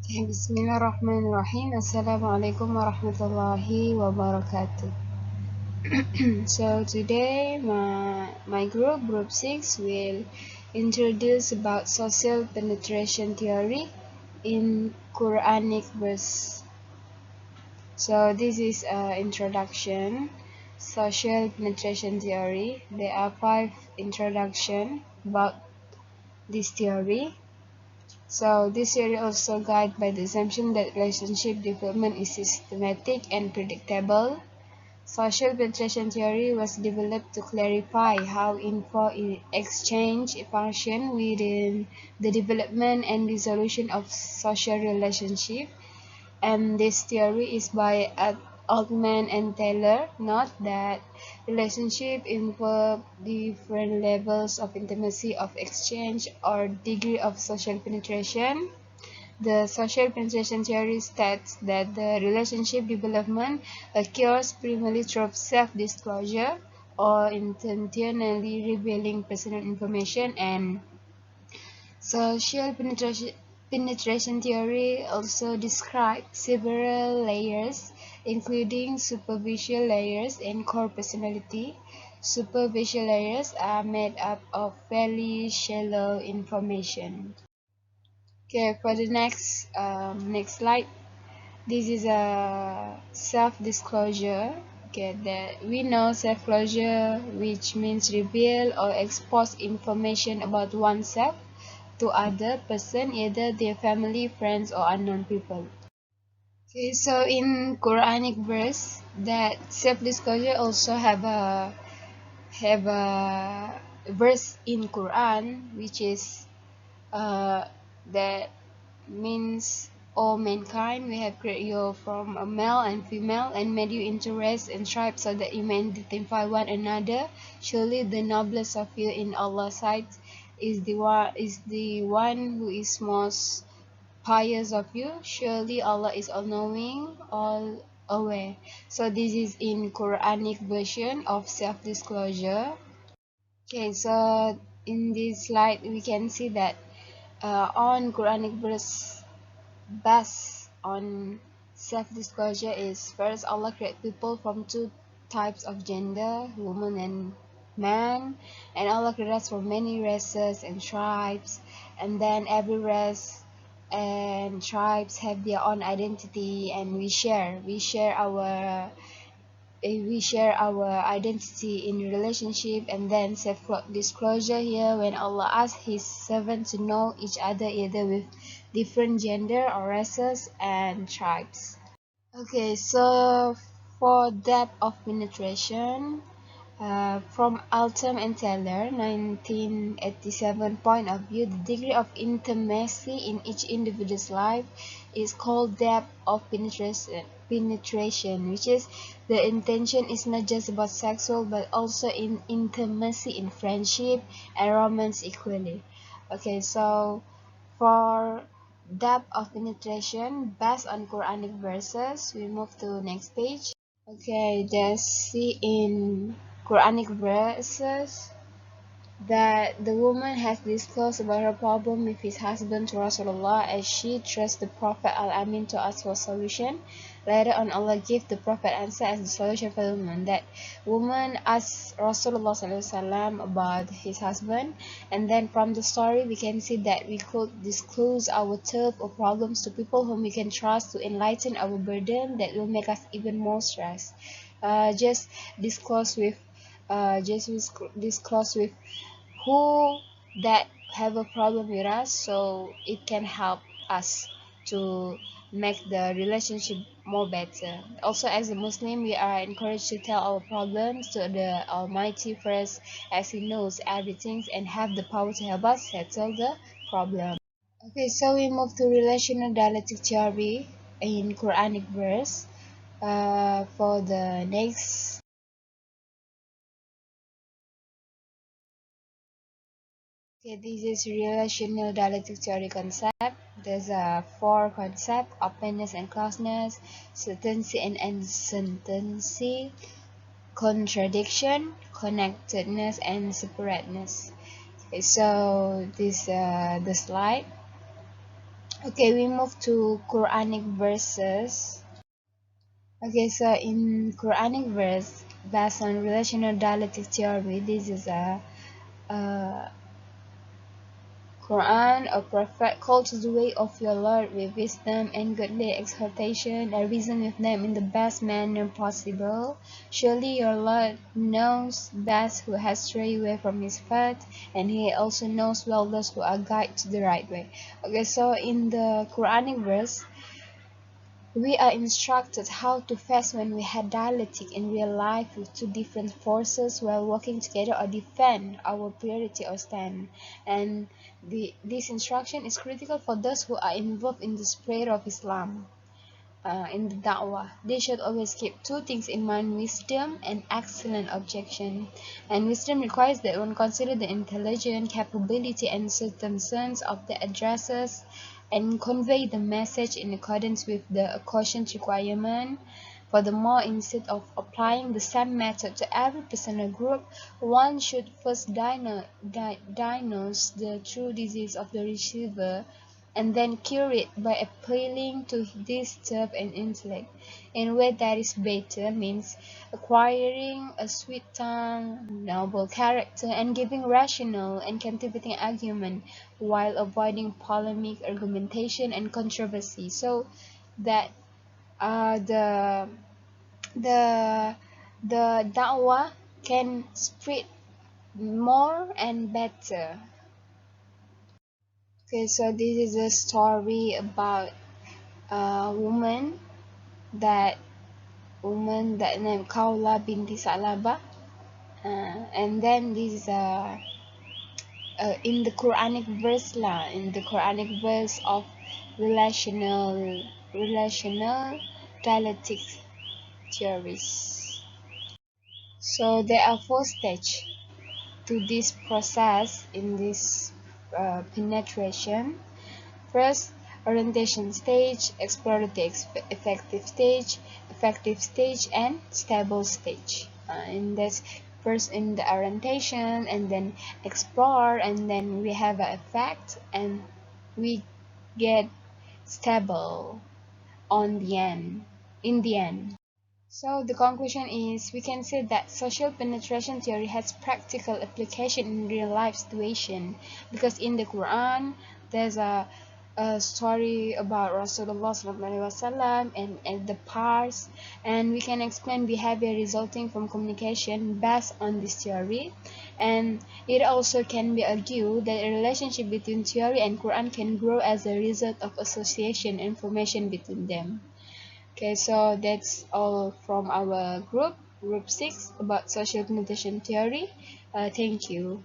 Bismillahirrahmanirrahim. Assalamualaikum warahmatullahi wabarakatuh. So today my group 6 will introduce about social penetration theory in Quranic verse. So this is introduction. Social penetration theory. There are 5 introduction about this theory. So this theory also guided by the assumption that relationship development is systematic and predictable. Social penetration theory was developed to clarify how info exchange function within the development and resolution of social relationship. And this theory is by Altman and Taylor. Note that relationship involve different levels of intimacy of exchange or degree of social penetration. The social penetration theory states that the relationship development occurs primarily through self-disclosure or intentionally revealing personal information, and social penetration theory also describes several layers, including superficial layers and core personality. Superficial layers are made up of fairly shallow information. Okay, for the next slide, this is a self-disclosure. Okay, that we know self-disclosure, which means reveal or expose information about oneself to other person, either their family, friends, or unknown people. Okay, so in Quranic verse, that self-disclosure also have a verse in Quran, which is that means, "O mankind, we have created you from a male and female and made you into race and tribes so that you may identify one another. Surely the noblest of you in Allah's sight is the one who is most pious of you. Surely Allah is all-knowing, all aware." So this is in Quranic version of self-disclosure. Okay, so in this slide we can see that on Quranic verse based on self-disclosure is, first, Allah created people from two types of gender, woman and man, and Allah created us from many races and tribes, and then every race and tribes have their own identity, and we share our identity in relationship. And then self-disclosure here, when Allah asks his servants to know each other either with different gender or races and tribes. Okay, so for depth of penetration, from Altam and Taylor 1987 point of view, the degree of intimacy in each individual's life is called depth of penetration, which is the intention is not just about sexual but also in intimacy in friendship and romance equally. Okay, so for depth of penetration based on Quranic verses, we move to next page. Okay, just see in Quranic verses that the woman has disclosed about her problem with his husband to Rasulullah, as she trusts the Prophet Al-Amin to ask for solution. Later on, Allah gave the Prophet answer as the solution for the woman. That woman asked Rasulullah SAW about his husband, and then from the story we can see that we could disclose our turf or problems to people whom we can trust to enlighten our burden that will make us even more stressed. Just disclose with who that have a problem with us, so it can help us to make the relationship more better. Also, as a Muslim, we are encouraged to tell our problems to the Almighty first, as He knows everything and have the power to help us settle the problem. Okay, so we move to relational dialectic theory in Quranic verse. For the next. Okay, this is relational dialectic theory concept. There's a 4 concept: openness and closeness, certainty and uncertainty, contradiction, connectedness, and separateness. Okay, so this the slide. Okay, we move to Quranic verses. Okay, so in Quranic verse, based on relational dialectic theory, this is a Quran, a prophet called to the way of your Lord with wisdom and godly exhortation, and reason with them in the best manner possible. Surely your Lord knows best who has strayed away from his path, and he also knows well those who are guided to the right way. Okay, so in the Quranic verse, we are instructed how to face when we had dialectic in real life with two different forces while working together or defend our priority or stand. And this instruction is critical for those who are involved in the spread of Islam. In the da'wah, they should always keep two things in mind: wisdom and excellent objection. And wisdom requires that one consider the intelligence, capability, and circumstance of the addressers and convey the message in accordance with the quotient requirement. Furthermore, instead of applying the same method to every person or group, one should first diagnose the true disease of the receiver and then cure it by appealing to this disturbed and intellect in a way that is better, means acquiring a sweet tongue, noble character, and giving rational and captivating argument while avoiding polemic, argumentation, and controversy, so that the the the da'wah can spread more and better. Okay, so this is a story about a that woman that named Kaula binti Salaba, and then this is in the Quranic verse in the Quranic verse of relational dialectic theories. So there are four stages to this process in this penetration. First, orientation stage, exploratory effective stage, and stable stage. In this, first in the orientation, and then explore, and then we have an effect, and we get stable on the end. In the end. So the conclusion is, we can say that social penetration theory has practical application in real life situation, because in the Quran there's a story about Rasulullah SAW and the past, and we can explain behavior resulting from communication based on this theory. And it also can be argued that a relationship between theory and Quran can grow as a result of association information between them. Okay, so that's all from our group 6, about social penetration theory. Thank you.